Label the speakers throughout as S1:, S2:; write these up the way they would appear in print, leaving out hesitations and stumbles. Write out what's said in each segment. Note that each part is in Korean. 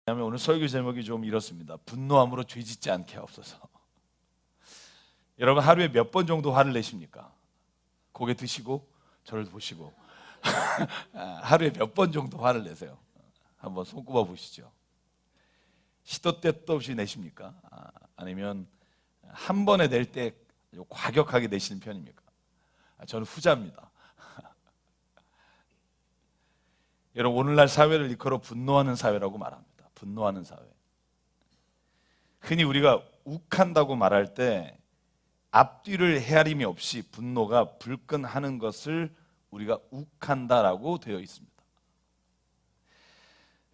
S1: 왜냐하면 오늘 설교 제목이 좀 이렇습니다. 분노함으로 죄짓지 않게 하옵소서. 여러분 하루에 몇 번 정도 화를 내십니까? 고개 드시고 저를 보시고 하루에 몇 번 정도 화를 내세요? 한번 손꼽아 보시죠. 시도 때도 없이 내십니까? 아니면 한 번에 낼 때 과격하게 내시는 편입니까? 저는 후자입니다. 여러분 오늘날 사회를 일컬어 분노하는 사회라고 말합니다. 분노하는 사회. 흔히 우리가 욱한다고 말할 때 앞뒤를 헤아림이 없이 분노가 불끈하는 것을 우리가 욱한다라고 되어 있습니다.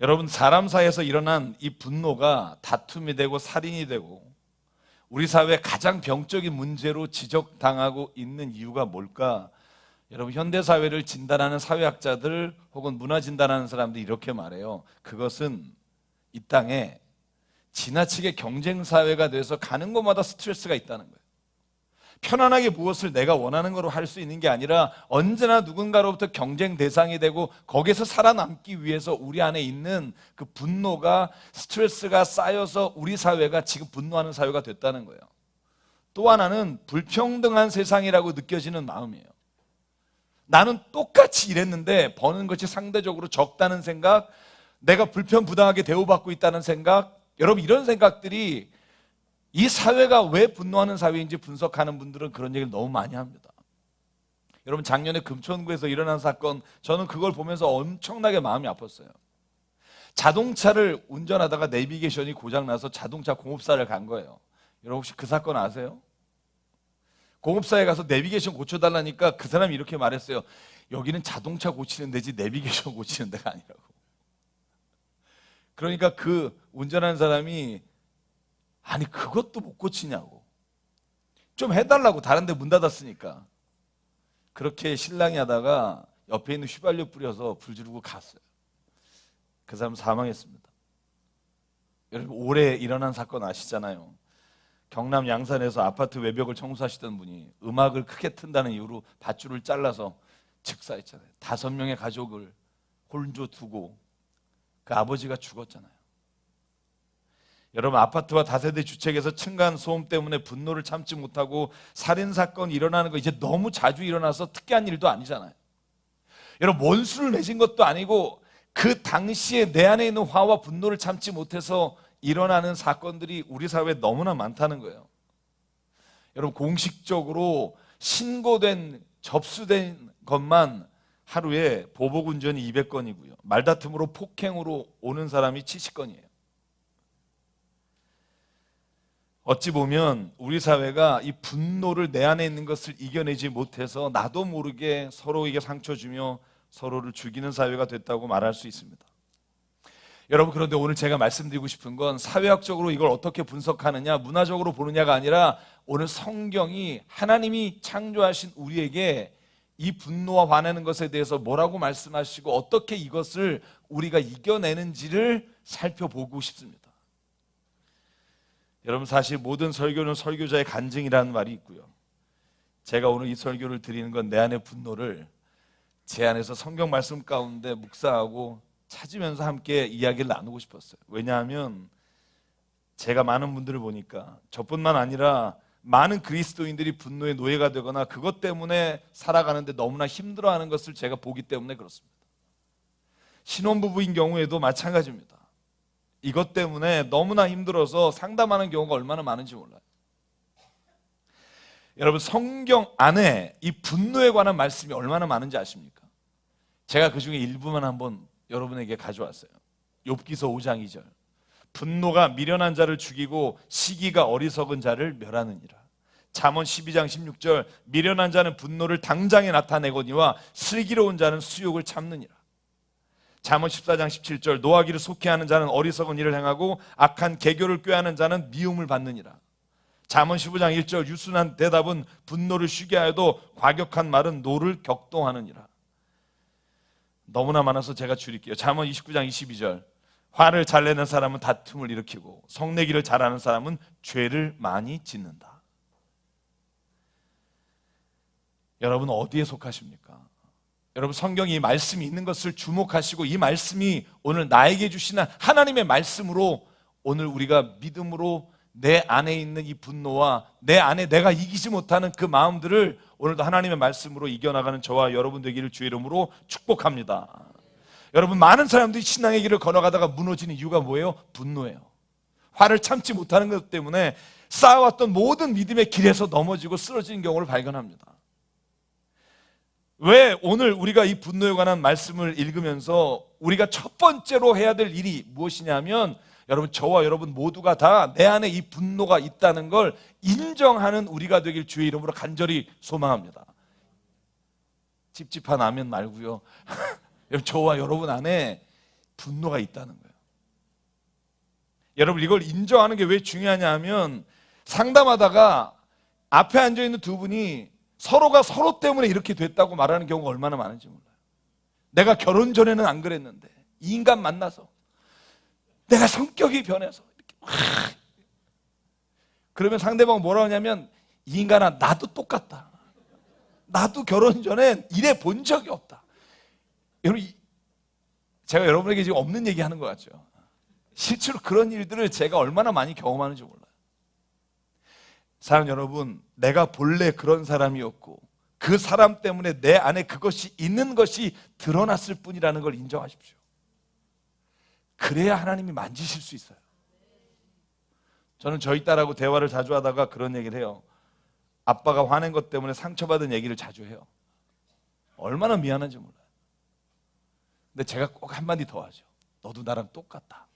S1: 여러분 사람 사이에서 일어난 이 분노가 다툼이 되고 살인이 되고 우리 사회의 가장 병적인 문제로 지적당하고 있는 이유가 뭘까? 여러분 현대사회를 진단하는 사회학자들 혹은 문화 진단하는 사람들이 이렇게 말해요. 그것은 이 땅에 지나치게 경쟁사회가 돼서 가는 곳마다 스트레스가 있다는 거예요. 편안하게 무엇을 내가 원하는 거로 할 수 있는 게 아니라 언제나 누군가로부터 경쟁 대상이 되고 거기에서 살아남기 위해서 우리 안에 있는 그 분노가 스트레스가 쌓여서 우리 사회가 지금 분노하는 사회가 됐다는 거예요. 또 하나는 불평등한 세상이라고 느껴지는 마음이에요. 나는 똑같이 일했는데 버는 것이 상대적으로 적다는 생각, 내가 불편부당하게 대우받고 있다는 생각, 여러분 이런 생각들이 이 사회가 왜 분노하는 사회인지 분석하는 분들은 그런 얘기를 너무 많이 합니다. 여러분 작년에 금천구에서 일어난 사건, 저는 그걸 보면서 엄청나게 마음이 아팠어요. 자동차를 운전하다가 내비게이션이 고장나서 자동차 공업사를 간 거예요. 여러분 혹시 그 사건 아세요? 공업사에 가서 내비게이션 고쳐달라니까 그 사람이 이렇게 말했어요. 여기는 자동차 고치는 데지 내비게이션 고치는 데가 아니라고. 그러니까 그 운전하는 사람이 아니 그것도 못 고치냐고. 좀 해달라고 다른 데 문 닫았으니까. 그렇게 신랑이 하다가 옆에 있는 휘발유 뿌려서 불 지르고 갔어요. 그 사람 사망했습니다. 여러분 올해 일어난 사건 아시잖아요. 경남 양산에서 아파트 외벽을 청소하시던 분이 음악을 크게 튼다는 이유로 밧줄을 잘라서 즉사했잖아요. 5명의 가족을 홀로 두고 그 아버지가 죽었잖아요. 여러분 아파트와 다세대 주택에서 층간 소음 때문에 분노를 참지 못하고 살인사건이 일어나는 거 이제 너무 자주 일어나서 특이한 일도 아니잖아요. 여러분 원수를 맺은 것도 아니고 그 당시에 내 안에 있는 화와 분노를 참지 못해서 일어나는 사건들이 우리 사회에 너무나 많다는 거예요. 여러분 공식적으로 신고된 접수된 것만 하루에 보복운전이 200건이고요. 말다툼으로 폭행으로 오는 사람이 70건이에요. 어찌 보면 우리 사회가 이 분노를 내 안에 있는 것을 이겨내지 못해서 나도 모르게 서로에게 상처 주며 서로를 죽이는 사회가 됐다고 말할 수 있습니다. 여러분 그런데 오늘 제가 말씀드리고 싶은 건 사회학적으로 이걸 어떻게 분석하느냐, 문화적으로 보느냐가 아니라 오늘 성경이 하나님이 창조하신 우리에게 이 분노와 화내는 것에 대해서 뭐라고 말씀하시고 어떻게 이것을 우리가 이겨내는지를 살펴보고 싶습니다. 여러분 사실 모든 설교는 설교자의 간증이라는 말이 있고요. 제가 오늘 이 설교를 드리는 건 내 안의 분노를 제 안에서 성경 말씀 가운데 묵상하고 찾으면서 함께 이야기를 나누고 싶었어요. 왜냐하면 제가 많은 분들을 보니까 저뿐만 아니라 많은 그리스도인들이 분노의 노예가 되거나 그것 때문에 살아가는데 너무나 힘들어하는 것을 제가 보기 때문에 그렇습니다. 신혼부부인 경우에도 마찬가지입니다. 이것 때문에 너무나 힘들어서 상담하는 경우가 얼마나 많은지 몰라요. 여러분 성경 안에 이 분노에 관한 말씀이 얼마나 많은지 아십니까? 제가 그 중에 일부만 한번 여러분에게 가져왔어요. 욥기서 5장 2절. 분노가 미련한 자를 죽이고 시기가 어리석은 자를 멸하느니라. 잠언 12장 16절. 미련한 자는 분노를 당장에 나타내거니와 슬기로운 자는 수욕을 참느니라. 잠언 14장 17절. 노하기를 속히하는 자는 어리석은 일을 행하고 악한 계교를 꾀하는 자는 미움을 받느니라. 잠언 15장 1절. 유순한 대답은 분노를 쉬게 하여도 과격한 말은 노를 격동하느니라. 너무나 많아서 제가 줄일게요. 잠언 29장 22절. 화를 잘 내는 사람은 다툼을 일으키고 성내기를 잘하는 사람은 죄를 많이 짓는다. 여러분 어디에 속하십니까? 여러분, 성경에 이 말씀이 있는 것을 주목하시고 이 말씀이 오늘 나에게 주시는 하나님의 말씀으로 오늘 우리가 믿음으로 내 안에 있는 이 분노와 내 안에 내가 이기지 못하는 그 마음들을 오늘도 하나님의 말씀으로 이겨나가는 저와 여러분 되기를 주의 이름으로 축복합니다. 여러분, 많은 사람들이 신앙의 길을 걸어가다가 무너지는 이유가 뭐예요? 분노예요. 화를 참지 못하는 것 때문에 쌓아왔던 모든 믿음의 길에서 넘어지고 쓰러지는 경우를 발견합니다. 왜 오늘 우리가 이 분노에 관한 말씀을 읽으면서 우리가 첫 번째로 해야 될 일이 무엇이냐면, 여러분, 저와 여러분 모두가 다 내 안에 이 분노가 있다는 걸 인정하는 우리가 되길 주의 이름으로 간절히 소망합니다. 찝찝한 아멘 말고요. 저와 여러분 안에 분노가 있다는 거예요. 여러분, 이걸 인정하는 게 왜 중요하냐 하면, 상담하다가 앞에 앉아있는 두 분이 서로가 서로 때문에 이렇게 됐다고 말하는 경우가 얼마나 많은지 몰라요. 내가 결혼 전에는 안 그랬는데 이 인간 만나서 내가 성격이 변해서 이렇게 그러면 상대방은 뭐라고 하냐면, 이 인간아, 나도 똑같다. 나도 결혼 전엔 이래 본 적이 없다. 여러분, 제가 여러분에게 지금 없는 얘기 하는 것 같죠? 실제로 그런 일들을 제가 얼마나 많이 경험하는지 몰라요. 사랑 여러분, 내가 본래 그런 사람이었고 그 사람 때문에 내 안에 그것이 있는 것이 드러났을 뿐이라는 걸 인정하십시오. 그래야 하나님이 만지실 수 있어요. 저는 저희 딸하고 대화를 자주 하다가 그런 얘기를 해요. 아빠가 화낸 것 때문에 상처받은 얘기를 자주 해요. 얼마나 미안한지 몰라요. 근데 제가 꼭 한마디 더 하죠. 너도 나랑 똑같다.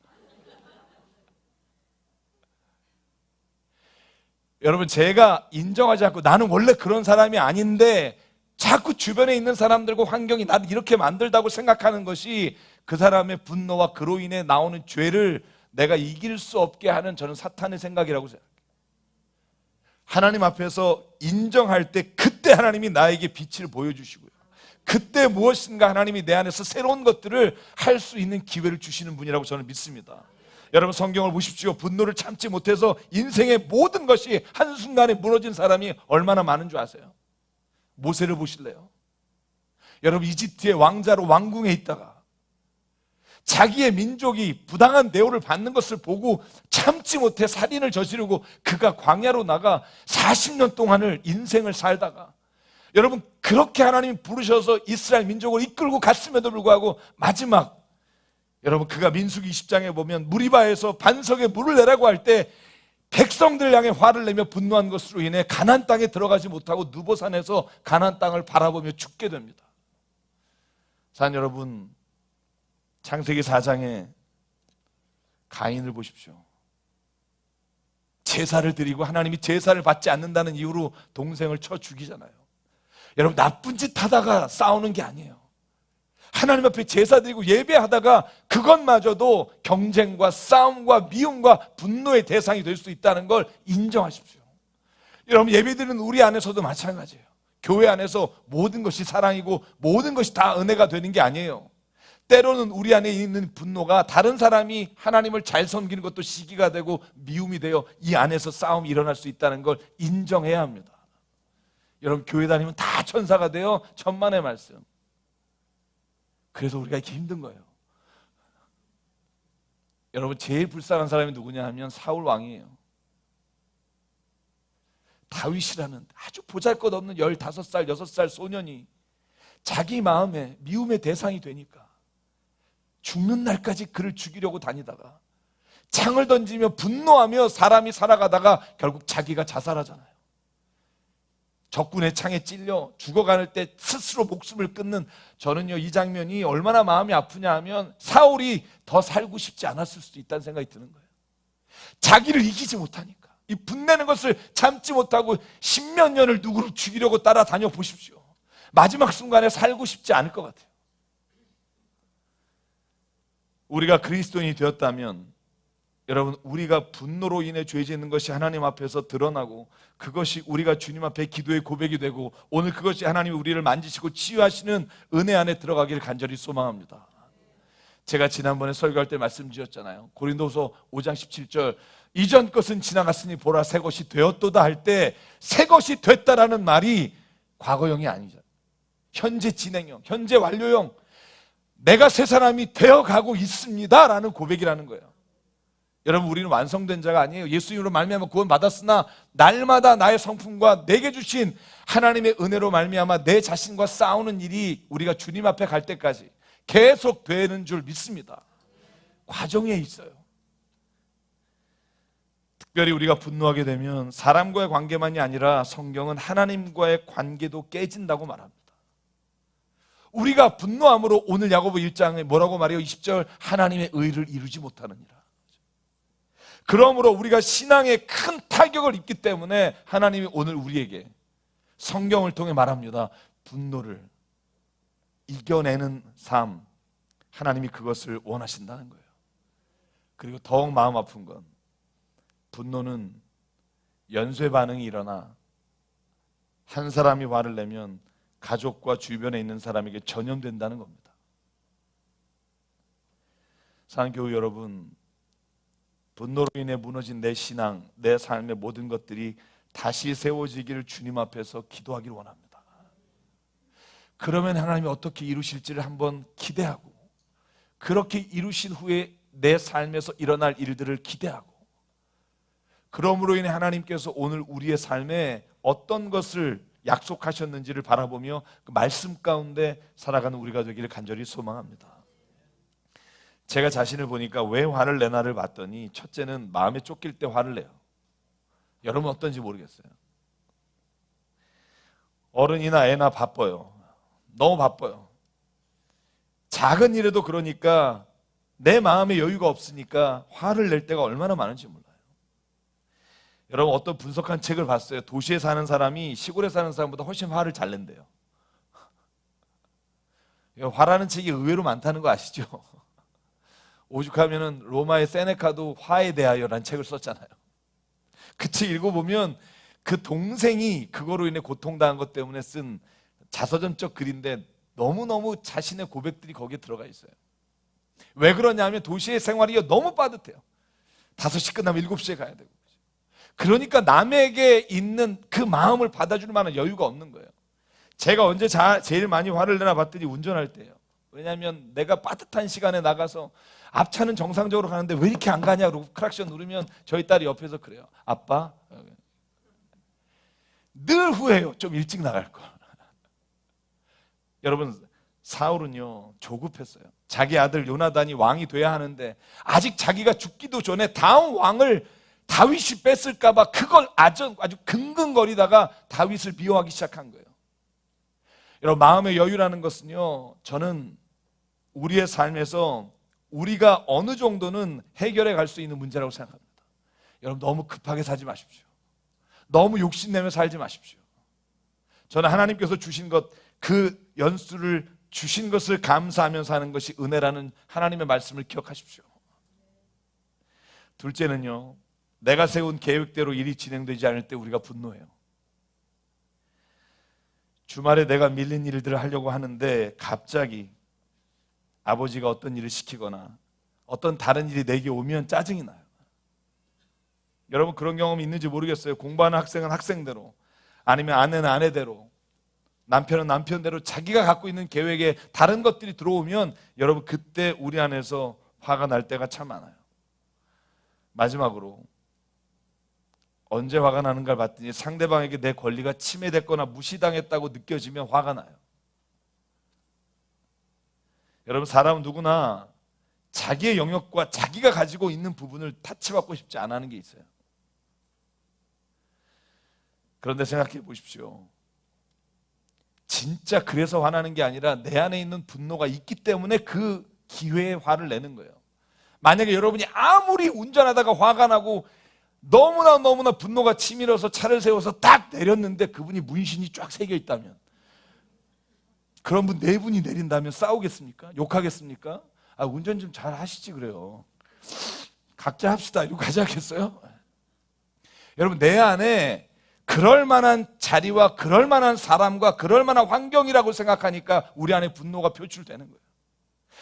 S1: 여러분, 제가 인정하지 않고 나는 원래 그런 사람이 아닌데 자꾸 주변에 있는 사람들과 환경이 나를 이렇게 만들다고 생각하는 것이 그 사람의 분노와 그로 인해 나오는 죄를 내가 이길 수 없게 하는, 저는 사탄의 생각이라고 생각해요. 하나님 앞에서 인정할 때 그때 하나님이 나에게 빛을 보여주시고요, 그때 무엇인가 하나님이 내 안에서 새로운 것들을 할 수 있는 기회를 주시는 분이라고 저는 믿습니다. 여러분, 성경을 보십시오. 분노를 참지 못해서 인생의 모든 것이 한순간에 무너진 사람이 얼마나 많은 줄 아세요? 모세를 보실래요? 여러분, 이집트의 왕자로 왕궁에 있다가 자기의 민족이 부당한 대우를 받는 것을 보고 참지 못해 살인을 저지르고 그가 광야로 나가 40년 동안을 인생을 살다가, 여러분, 그렇게 하나님이 부르셔서 이스라엘 민족을 이끌고 갔음에도 불구하고 마지막, 여러분, 그가 민수기 20장에 보면 무리바에서 반석에 물을 내라고 할 때 백성들 향해 화를 내며 분노한 것으로 인해 가나안 땅에 들어가지 못하고 느보산에서 가나안 땅을 바라보며 죽게 됩니다. 사랑 여러분, 창세기 4장에 가인을 보십시오. 제사를 드리고 하나님이 제사를 받지 않는다는 이유로 동생을 쳐 죽이잖아요. 여러분, 나쁜 짓 하다가 싸우는 게 아니에요. 하나님 앞에 제사 드리고 예배하다가 그것마저도 경쟁과 싸움과 미움과 분노의 대상이 될 수 있다는 걸 인정하십시오. 여러분, 예배 드리는 우리 안에서도 마찬가지예요. 교회 안에서 모든 것이 사랑이고 모든 것이 다 은혜가 되는 게 아니에요. 때로는 우리 안에 있는 분노가 다른 사람이 하나님을 잘 섬기는 것도 시기가 되고 미움이 되어 이 안에서 싸움이 일어날 수 있다는 걸 인정해야 합니다. 여러분, 교회 다니면 다 천사가 되어 천만의 말씀. 그래서 우리가 이렇게 힘든 거예요. 여러분, 제일 불쌍한 사람이 누구냐 하면 사울 왕이에요. 다윗이라는 아주 보잘것없는 15살, 6살 소년이 자기 마음에 미움의 대상이 되니까 죽는 날까지 그를 죽이려고 다니다가 창을 던지며 분노하며 사람이 살아가다가 결국 자기가 자살하잖아요. 적군의 창에 찔려 죽어가는 때 스스로 목숨을 끊는, 저는요, 이 장면이 얼마나 마음이 아프냐 하면 사울이 더 살고 싶지 않았을 수도 있다는 생각이 드는 거예요. 자기를 이기지 못하니까, 이 분내는 것을 참지 못하고 십몇 년을 누구를 죽이려고 따라다녀 보십시오. 마지막 순간에 살고 싶지 않을 것 같아요. 우리가 그리스도인이 되었다면, 여러분, 우리가 분노로 인해 죄 짓는 것이 하나님 앞에서 드러나고 그것이 우리가 주님 앞에 기도의 고백이 되고 오늘 그것이 하나님이 우리를 만지시고 치유하시는 은혜 안에 들어가기를 간절히 소망합니다. 제가 지난번에 설교할 때 말씀드렸잖아요. 고린도서 5장 17절, 이전 것은 지나갔으니 보라 새 것이 되었도다 할 때 새 것이 됐다라는 말이 과거형이 아니죠. 현재 진행형, 현재 완료형, 내가 새 사람이 되어가고 있습니다 라는 고백이라는 거예요. 여러분, 우리는 완성된 자가 아니에요. 예수님으로 말미암아 구원 받았으나 날마다 나의 성품과 내게 주신 하나님의 은혜로 말미암아 내 자신과 싸우는 일이 우리가 주님 앞에 갈 때까지 계속 되는 줄 믿습니다. 과정에 있어요. 특별히 우리가 분노하게 되면 사람과의 관계만이 아니라 성경은 하나님과의 관계도 깨진다고 말합니다. 우리가 분노함으로 오늘 야고보 1장에 뭐라고 말해요? 20절, 하나님의 의를 이루지 못하느니라. 그러므로 우리가 신앙에 큰 타격을 입기 때문에 하나님이 오늘 우리에게 성경을 통해 말합니다. 분노를 이겨내는 삶, 하나님이 그것을 원하신다는 거예요. 그리고 더욱 마음 아픈 건 분노는 연쇄 반응이 일어나 한 사람이 화를 내면 가족과 주변에 있는 사람에게 전염된다는 겁니다. 사랑하는 교우 여러분, 분노로 인해 무너진 내 신앙, 내 삶의 모든 것들이 다시 세워지기를 주님 앞에서 기도하기를 원합니다. 그러면 하나님이 어떻게 이루실지를 한번 기대하고, 그렇게 이루신 후에 내 삶에서 일어날 일들을 기대하고, 그러므로 인해 하나님께서 오늘 우리의 삶에 어떤 것을 약속하셨는지를 바라보며 그 말씀 가운데 살아가는 우리가 되기를 간절히 소망합니다. 제가 자신을 보니까 왜 화를 내나를 봤더니, 첫째는 마음에 쫓길 때 화를 내요. 여러분 어떤지 모르겠어요. 어른이나 애나 바빠요. 너무 바빠요. 작은 일에도 그러니까 내 마음에 여유가 없으니까 화를 낼 때가 얼마나 많은지 몰라요. 여러분, 어떤 분석한 책을 봤어요. 도시에 사는 사람이 시골에 사는 사람보다 훨씬 화를 잘 낸대요. 화라는 책이 의외로 많다는 거 아시죠? 오죽하면은 로마의 세네카도 화에 대하여라는 책을 썼잖아요. 그 책 읽어보면 그 동생이 그거로 인해 고통당한 것 때문에 쓴 자서전적 글인데 너무너무 자신의 고백들이 거기에 들어가 있어요. 왜 그러냐면 도시의 생활이 너무 빠듯해요. 5시 끝나면 7시에 가야 되고. 그러니까 남에게 있는 그 마음을 받아줄 만한 여유가 없는 거예요. 제가 언제 제일 많이 화를 내나 봤더니 운전할 때예요. 왜냐하면 내가 빠듯한 시간에 나가서 앞차는 정상적으로 가는데 왜 이렇게 안 가냐 그러고 크락션 누르면 저희 딸이 옆에서 그래요. 아빠, 늘 후회해요. 좀 일찍 나갈 걸. 여러분, 사울은요 조급했어요. 자기 아들 요나단이 왕이 돼야 하는데 아직 자기가 죽기도 전에 다음 왕을 다윗이 뺐을까 봐 그걸 아주 근근거리다가 다윗을 미워하기 시작한 거예요. 여러분, 마음의 여유라는 것은요, 저는 우리의 삶에서 우리가 어느 정도는 해결해 갈 수 있는 문제라고 생각합니다. 여러분, 너무 급하게 살지 마십시오. 너무 욕심내며 살지 마십시오. 저는 하나님께서 주신 것, 그 연수를 주신 것을 감사하며 사는 것이 은혜라는 하나님의 말씀을 기억하십시오. 둘째는요, 내가 세운 계획대로 일이 진행되지 않을 때 우리가 분노해요. 주말에 내가 밀린 일들을 하려고 하는데 갑자기 아버지가 어떤 일을 시키거나 어떤 다른 일이 내게 오면 짜증이 나요. 여러분, 그런 경험이 있는지 모르겠어요. 공부하는 학생은 학생대로, 아니면 아내는 아내대로, 남편은 남편대로 자기가 갖고 있는 계획에 다른 것들이 들어오면 여러분, 그때 우리 안에서 화가 날 때가 참 많아요. 마지막으로, 언제 화가 나는가를 봤더니 상대방에게 내 권리가 침해됐거나 무시당했다고 느껴지면 화가 나요. 여러분, 사람은 누구나 자기의 영역과 자기가 가지고 있는 부분을 타치받고 싶지 않아 하는 게 있어요. 그런데 생각해 보십시오. 진짜 그래서 화나는 게 아니라 내 안에 있는 분노가 있기 때문에 그 기회에 화를 내는 거예요. 만약에 여러분이 아무리 운전하다가 화가 나고 너무나 분노가 치밀어서 차를 세워서 딱 내렸는데 그분이 문신이 쫙 새겨 있다면, 그런 분 4분이 내린다면 싸우겠습니까? 욕하겠습니까? 운전 좀 잘 하시지 그래요. 각자 합시다. 이거 가지 않겠어요? 여러분, 내 안에 그럴 만한 자리와 그럴 만한 사람과 그럴 만한 환경이라고 생각하니까 우리 안에 분노가 표출되는 거예요.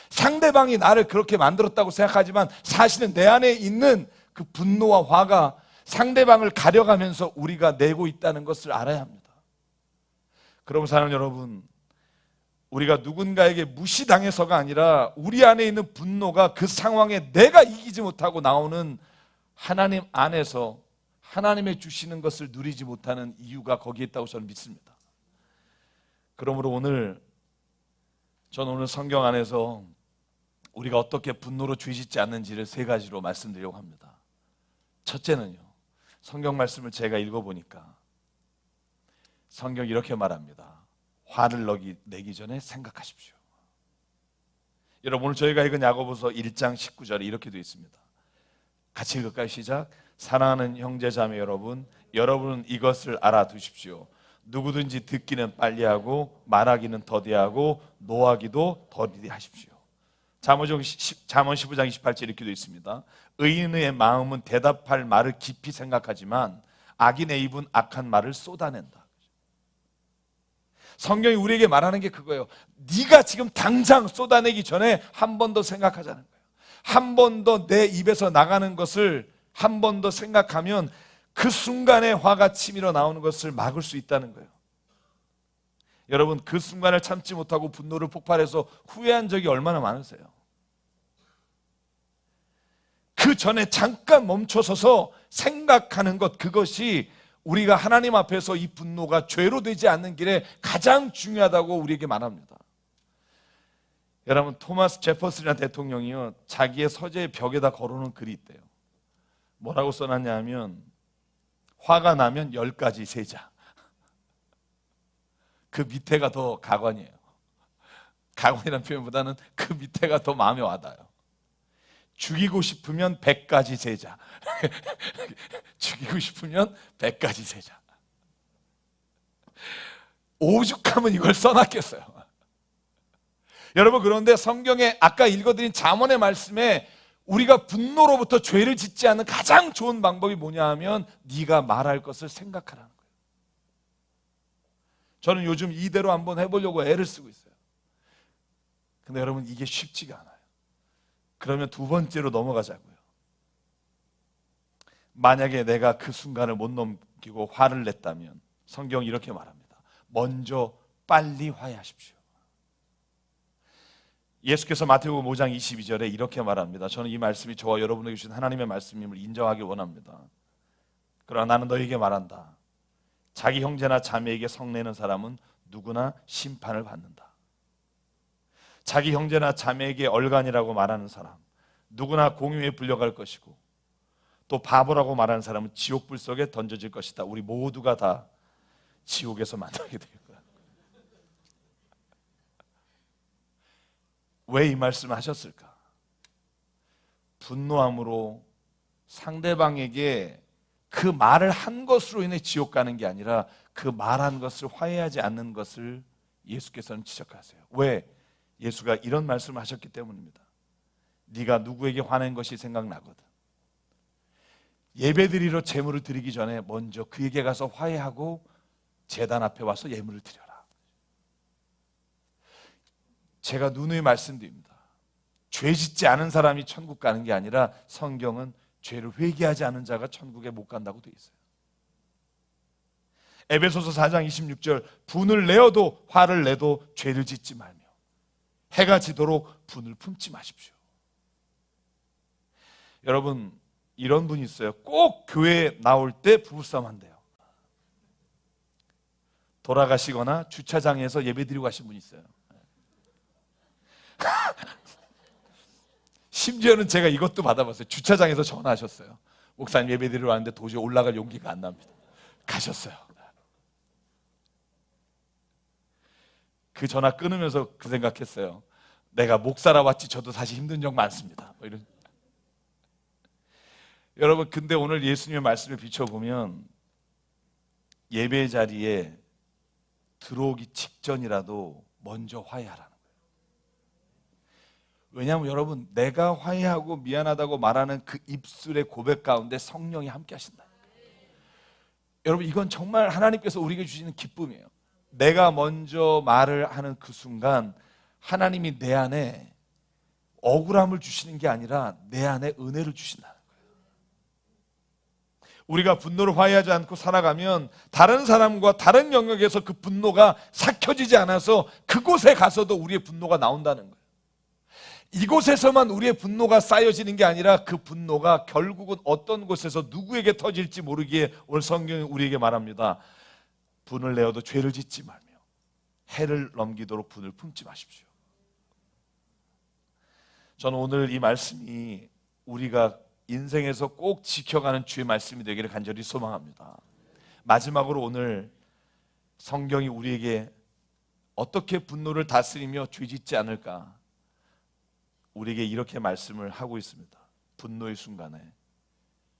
S1: 상대방이 나를 그렇게 만들었다고 생각하지만 사실은 내 안에 있는 그 분노와 화가 상대방을 가려가면서 우리가 내고 있다는 것을 알아야 합니다. 그럼 사랑하는 여러분, 우리가 누군가에게 무시당해서가 아니라 우리 안에 있는 분노가 그 상황에 내가 이기지 못하고 나오는 하나님 안에서 하나님의 주시는 것을 누리지 못하는 이유가 거기에 있다고 저는 믿습니다. 그러므로 저는 오늘 성경 안에서 우리가 어떻게 분노로 죄짓지 않는지를 세 가지로 말씀드리려고 합니다. 첫째는요, 성경 말씀을 제가 읽어보니까 성경이 이렇게 말합니다. 화를 내기 전에 생각하십시오. 여러분, 오늘 저희가 읽은 야고보서 1장 19절에 이렇게 되어 있습니다. 같이 읽을까요? 시작. 사랑하는 형제자매 여러분, 여러분은 이것을 알아두십시오. 누구든지 듣기는 빨리하고 말하기는 더디하고 노하기도 더디하십시오. 잠언 15장 28절 이렇게 되어 있습니다. 의인의 마음은 대답할 말을 깊이 생각하지만 악인의 입은 악한 말을 쏟아낸다. 성경이 우리에게 말하는 게 그거예요. 네가 지금 당장 쏟아내기 전에 한 번 더 생각하자는 거예요. 한 번 더 내 입에서 나가는 것을 한 번 더 생각하면 그 순간에 화가 치밀어 나오는 것을 막을 수 있다는 거예요. 여러분, 그 순간을 참지 못하고 분노를 폭발해서 후회한 적이 얼마나 많으세요? 그 전에 잠깐 멈춰서서 생각하는 것, 그것이 우리가 하나님 앞에서 이 분노가 죄로 되지 않는 길에 가장 중요하다고 우리에게 말합니다. 여러분, 토마스 제퍼슨이라는 대통령이요, 자기의 서재의 벽에다 걸어놓은 글이 있대요. 뭐라고 써놨냐 하면, 화가 나면 10가지 세자. 그 밑에가 더 가관이에요. 가관이라는 표현보다는 그 밑에가 더 마음에 와닿아요. 죽이고 싶으면 100가지 세자. 죽이고 싶으면 100가지 세자. 오죽하면 이걸 써놨겠어요. 여러분, 그런데 성경에 아까 읽어드린 잠언의 말씀에 우리가 분노로부터 죄를 짓지 않는 가장 좋은 방법이 뭐냐 하면 네가 말할 것을 생각하라는 거예요. 저는 요즘 이대로 한번 해보려고 애를 쓰고 있어요. 근데 여러분, 이게 쉽지가 않아요. 그러면 두 번째로 넘어가자고요. 만약에 내가 그 순간을 못 넘기고 화를 냈다면 성경이 이렇게 말합니다. 먼저 빨리 화해하십시오. 예수께서 마태복음 5장 22절에 이렇게 말합니다. 저는 이 말씀이 저와 여러분에게 주신 하나님의 말씀임을 인정하기 원합니다. 그러나 나는 너에게 말한다. 자기 형제나 자매에게 성내는 사람은 누구나 심판을 받는다. 자기 형제나 자매에게 얼간이라고 말하는 사람, 누구나 공유에 불려갈 것이고, 또 바보라고 말하는 사람은 지옥불 속에 던져질 것이다. 우리 모두가 다 지옥에서 만나게 될 거야. 왜 이 말씀을 하셨을까? 분노함으로 상대방에게 그 말을 한 것으로 인해 지옥 가는 게 아니라 그 말한 것을 화해하지 않는 것을 예수께서는 지적하세요. 왜? 예수가 이런 말씀을 하셨기 때문입니다. 네가 누구에게 화낸 것이 생각나거든. 예배드리러 제물을 드리기 전에 먼저 그에게 가서 화해하고 제단 앞에 와서 예물을 드려라. 제가 누누이 말씀드립니다. 죄 짓지 않은 사람이 천국 가는 게 아니라 성경은 죄를 회개하지 않은 자가 천국에 못 간다고 되어 있어요. 에베소서 4장 26절, 분을 내어도 화를 내도 죄를 짓지 말며 해가 지도록 분을 품지 마십시오. 여러분, 이런 분이 있어요. 꼭 교회에 나올 때 부부싸움 한대요. 돌아가시거나 주차장에서 예배드리고 가신 분이 있어요. 심지어는 제가 이것도 받아봤어요. 주차장에서 전화하셨어요. 목사님 예배드리러 왔는데 도저히 올라갈 용기가 안 납니다. 가셨어요. 그 전화 끊으면서 그 생각했어요. 내가 목사라 왔지 저도 사실 힘든 적 많습니다. 뭐 이런. 여러분, 근데 오늘 예수님의 말씀을 비춰보면 예배 자리에 들어오기 직전이라도 먼저 화해하라는 거예요. 왜냐하면 여러분, 내가 화해하고 미안하다고 말하는 그 입술의 고백 가운데 성령이 함께 하신다. 여러분, 이건 정말 하나님께서 우리에게 주시는 기쁨이에요. 내가 먼저 말을 하는 그 순간 하나님이 내 안에 억울함을 주시는 게 아니라 내 안에 은혜를 주신다는 거예요. 우리가 분노를 화해하지 않고 살아가면 다른 사람과 다른 영역에서 그 분노가 삭혀지지 않아서 그곳에 가서도 우리의 분노가 나온다는 거예요. 이곳에서만 우리의 분노가 쌓여지는 게 아니라 그 분노가 결국은 어떤 곳에서 누구에게 터질지 모르기에 오늘 성경이 우리에게 말합니다. 분을 내어도 죄를 짓지 말며 해를 넘기도록 분을 품지 마십시오. 저는 오늘 이 말씀이 우리가 인생에서 꼭 지켜가는 주의 말씀이 되기를 간절히 소망합니다. 마지막으로 오늘 성경이 우리에게 어떻게 분노를 다스리며 죄짓지 않을까, 우리에게 이렇게 말씀을 하고 있습니다. 분노의 순간에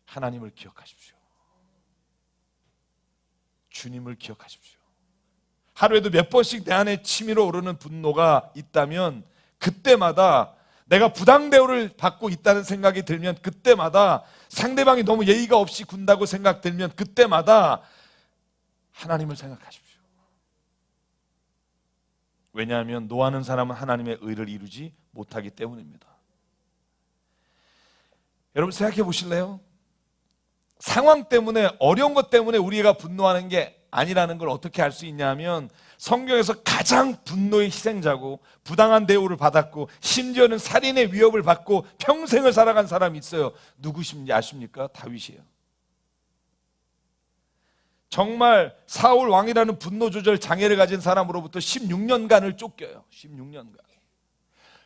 S1: 하나님을 기억하십시오. 주님을 기억하십시오. 하루에도 몇 번씩 내 안에 치밀어 오르는 분노가 있다면 그때마다, 내가 부당 대우를 받고 있다는 생각이 들면 그때마다, 상대방이 너무 예의가 없이 군다고 생각들면 그때마다 하나님을 생각하십시오. 왜냐하면 노하는 사람은 하나님의 의를 이루지 못하기 때문입니다. 여러분 생각해 보실래요? 상황 때문에, 어려운 것 때문에 우리가 분노하는 게 아니라는 걸 어떻게 알 수 있냐면, 성경에서 가장 분노의 희생자고 부당한 대우를 받았고 심지어는 살인의 위협을 받고 평생을 살아간 사람이 있어요. 누구신지 아십니까? 다윗이에요. 정말 사울 왕이라는 분노 조절 장애를 가진 사람으로부터 16년간을 쫓겨요. 16년간.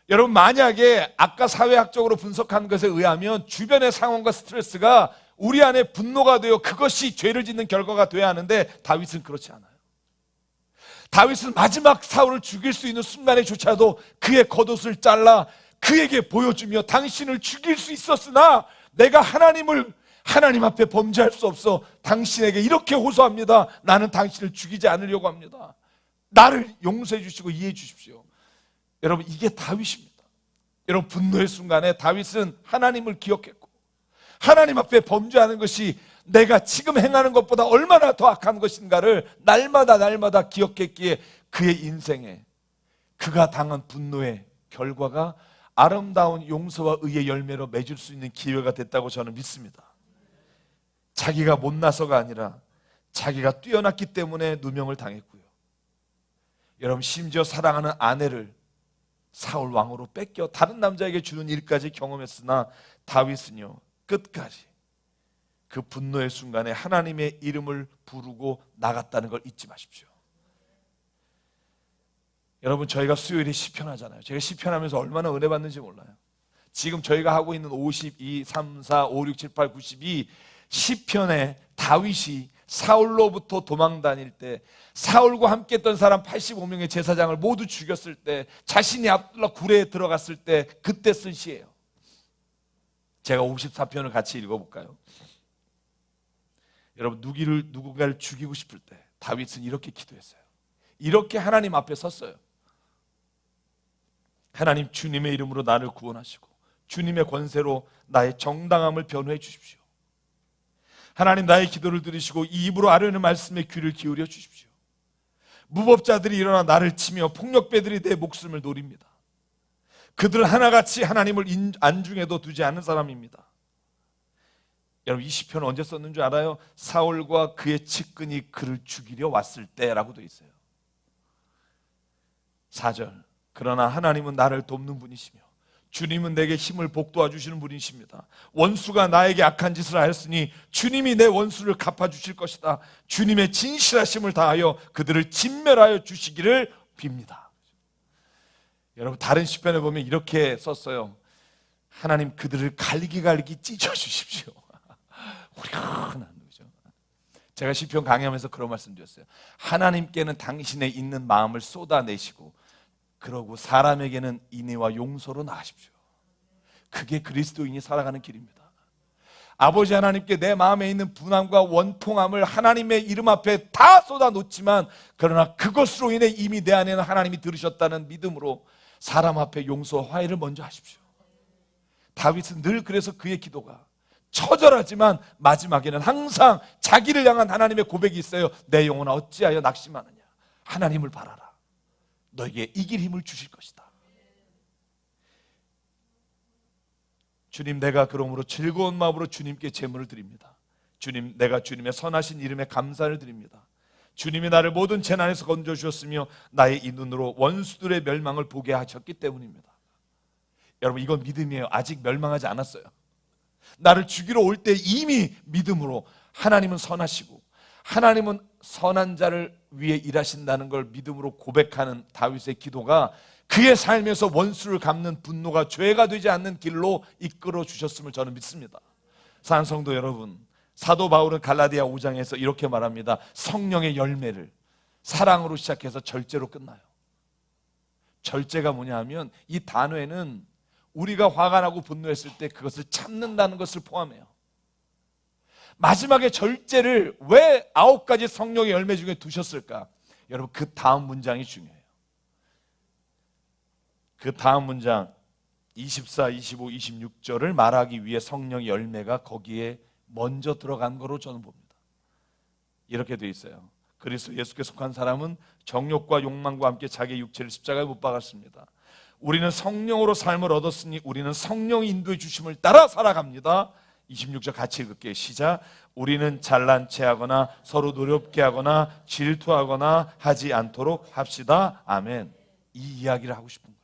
S1: 여러분, 만약에 아까 사회학적으로 분석한 것에 의하면 주변의 상황과 스트레스가 우리 안에 분노가 되어 그것이 죄를 짓는 결과가 돼야 하는데, 다윗은 그렇지 않아요. 다윗은 마지막 사울을 죽일 수 있는 순간에조차도 그의 겉옷을 잘라 그에게 보여주며, 당신을 죽일 수 있었으나 내가 하나님 앞에 범죄할 수 없어 당신에게 이렇게 호소합니다. 나는 당신을 죽이지 않으려고 합니다. 나를 용서해 주시고 이해해 주십시오. 여러분, 이게 다윗입니다. 여러분, 분노의 순간에 다윗은 하나님을 기억했고, 하나님 앞에 범죄하는 것이 내가 지금 행하는 것보다 얼마나 더 악한 것인가를 날마다 기억했기에 그의 인생에 그가 당한 분노의 결과가 아름다운 용서와 의의 열매로 맺을 수 있는 기회가 됐다고 저는 믿습니다. 자기가 못나서가 아니라 자기가 뛰어났기 때문에 누명을 당했고요. 여러분, 심지어 사랑하는 아내를 사울 왕으로 뺏겨 다른 남자에게 주는 일까지 경험했으나 다윗은요, 끝까지 그 분노의 순간에 하나님의 이름을 부르고 나갔다는 걸 잊지 마십시오. 여러분, 저희가 수요일에 시편하잖아요. 제가 시편하면서 얼마나 은혜 받는지 몰라요. 지금 저희가 하고 있는 52, 3, 4, 5, 6, 7, 8, 92 시편에 다윗이 사울로부터 도망 다닐 때, 사울과 함께 했던 사람 85명의 제사장을 모두 죽였을 때, 자신이 압둘라 굴에 들어갔을 때, 그때 쓴 시예요. 제가 54편을 같이 읽어볼까요? 여러분, 누군가를 죽이고 싶을 때 다윗은 이렇게 기도했어요. 이렇게 하나님 앞에 섰어요. 하나님, 주님의 이름으로 나를 구원하시고 주님의 권세로 나의 정당함을 변호해 주십시오. 하나님, 나의 기도를 들으시고 이 입으로 아뢰는 말씀에 귀를 기울여 주십시오. 무법자들이 일어나 나를 치며 폭력배들이 내 목숨을 노립니다. 그들은 하나같이 하나님을 안중에도 두지 않는 사람입니다. 여러분, 이 시편은 언제 썼는 줄 알아요? 사울과 그의 측근이 그를 죽이려 왔을 때라고 되어 있어요. 4절, 그러나 하나님은 나를 돕는 분이시며 주님은 내게 힘을 복돋아 주시는 분이십니다. 원수가 나에게 악한 짓을 하였으니 주님이 내 원수를 갚아주실 것이다. 주님의 진실하심을 다하여 그들을 진멸하여 주시기를 빕니다. 여러분, 다른 시편에 보면 이렇게 썼어요. 하나님, 그들을 갈기갈기 찢어주십시오. 제가 시편 강의하면서 그런 말씀 드렸어요. 하나님께는 당신의 있는 마음을 쏟아내시고 그러고 사람에게는 인애와 용서로 나가십시오. 그게 그리스도인이 살아가는 길입니다. 아버지 하나님께 내 마음에 있는 분함과 원통함을 하나님의 이름 앞에 다 쏟아놓지만, 그러나 그것으로 인해 이미 내 안에는 하나님이 들으셨다는 믿음으로 사람 앞에 용서와 화해를 먼저 하십시오. 다윗은 늘 그래서 그의 기도가 처절하지만 마지막에는 항상 자기를 향한 하나님의 고백이 있어요. 내 영혼아 어찌하여 낙심하느냐, 하나님을 바라라. 너에게 이길 힘을 주실 것이다. 주님, 내가 그러므로 즐거운 마음으로 주님께 제물을 드립니다. 주님, 내가 주님의 선하신 이름에 감사를 드립니다. 주님이 나를 모든 재난에서 건져주셨으며 나의 이 눈으로 원수들의 멸망을 보게 하셨기 때문입니다. 여러분, 이건 믿음이에요. 아직 멸망하지 않았어요. 나를 죽이러 올 때 이미 믿음으로 하나님은 선하시고 하나님은 선한 자를 위해 일하신다는 걸 믿음으로 고백하는 다윗의 기도가 그의 삶에서 원수를 갚는 분노가 죄가 되지 않는 길로 이끌어 주셨음을 저는 믿습니다. 사랑하는 성도 여러분, 사도 바울은 갈라디아 5장에서 이렇게 말합니다. 성령의 열매를 사랑으로 시작해서 절제로 끝나요. 절제가 뭐냐 하면 이 단어에는 우리가 화가 나고 분노했을 때 그것을 참는다는 것을 포함해요. 마지막에 절제를 왜 9가지 성령의 열매 중에 두셨을까? 여러분, 그 다음 문장이 중요해요. 그 다음 문장 24, 25, 26절을 말하기 위해 성령의 열매가 거기에 먼저 들어간 거로 저는 봅니다. 이렇게 돼 있어요. 그리스도 예수께 속한 사람은 정욕과 욕망과 함께 자기의 육체를 십자가에 못 박았습니다. 우리는 성령으로 삶을 얻었으니 우리는 성령이 인도해 주심을 따라 살아갑니다. 26절 같이 읽을게요. 시작. 우리는 잘난 체하거나 서로 노렵게 하거나 질투하거나 하지 않도록 합시다. 아멘. 이 이야기를 하고 싶은 거예요.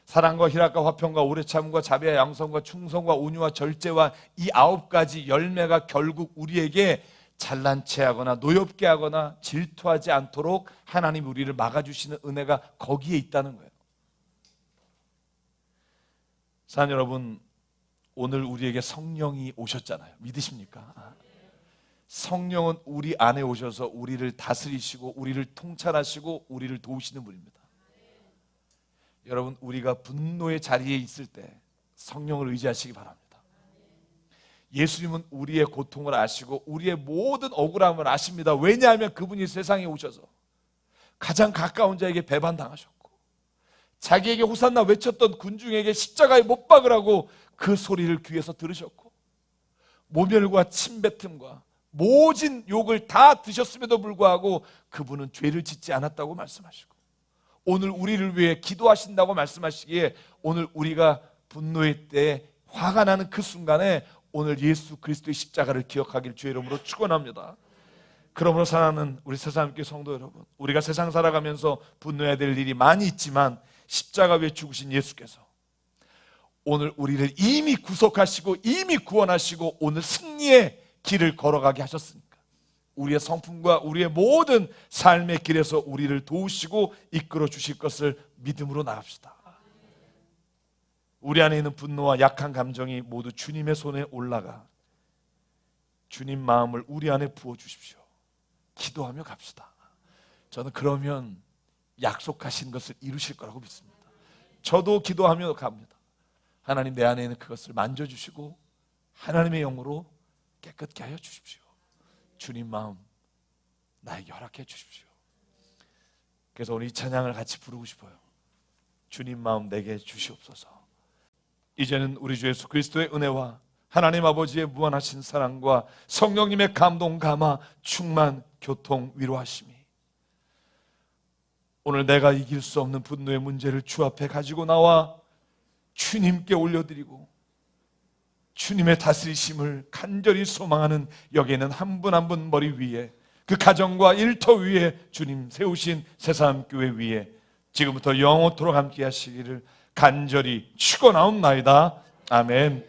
S1: 사랑과 희락과 화평과 오래 참음과 자비와 양성과 충성과 온유와 절제와 이 9가지 열매가 결국 우리에게 잘난 체하거나 노엽게 하거나 질투하지 않도록 하나님 우리를 막아주시는 은혜가 거기에 있다는 거예요. 사랑하는 여러분, 오늘 우리에게 성령이 오셨잖아요. 믿으십니까? 성령은 우리 안에 오셔서 우리를 다스리시고 우리를 통찰하시고 우리를 도우시는 분입니다. 여러분, 우리가 분노의 자리에 있을 때 성령을 의지하시기 바랍니다. 예수님은 우리의 고통을 아시고 우리의 모든 억울함을 아십니다. 왜냐하면 그분이 세상에 오셔서 가장 가까운 자에게 배반당하셨고 자기에게 호산나 외쳤던 군중에게 십자가에 못 박으라고 그 소리를 귀에서 들으셨고 모멸과 침뱉음과 모진 욕을 다 드셨음에도 불구하고 그분은 죄를 짓지 않았다고 말씀하시고 오늘 우리를 위해 기도하신다고 말씀하시기에 오늘 우리가 분노의 때에 화가 나는 그 순간에 오늘 예수 그리스도의 십자가를 기억하길 주의 이름으로 축원합니다. 그러므로 사랑하는 우리 새사람교회 성도 여러분, 우리가 세상 살아가면서 분노해야 될 일이 많이 있지만 십자가 위에 죽으신 예수께서 오늘 우리를 이미 구속하시고 이미 구원하시고 오늘 승리의 길을 걸어가게 하셨으니까 우리의 성품과 우리의 모든 삶의 길에서 우리를 도우시고 이끌어 주실 것을 믿음으로 나갑시다. 우리 안에 있는 분노와 약한 감정이 모두 주님의 손에 올라가 주님 마음을 우리 안에 부어주십시오. 기도하며 갑시다. 저는 그러면 약속하신 것을 이루실 거라고 믿습니다. 저도 기도하며 갑니다. 하나님, 내 안에 있는 그것을 만져주시고 하나님의 영으로 깨끗게 하여 주십시오. 주님 마음 나에게 허락해 주십시오. 그래서 오늘 이 찬양을 같이 부르고 싶어요. 주님 마음 내게 주시옵소서. 이제는 우리 주 예수 그리스도의 은혜와 하나님 아버지의 무한하신 사랑과 성령님의 감동 감화 충만 교통 위로하심이 오늘 내가 이길 수 없는 분노의 문제를 주 앞에 가지고 나와 주님께 올려드리고 주님의 다스리심을 간절히 소망하는 여기에는 한 분 한 분 머리 위에 그 가정과 일터 위에 주님 세우신 새사람교회 위에 지금부터 영원토록 함께 하시기를 간절히 축원하옵나이다. 아멘.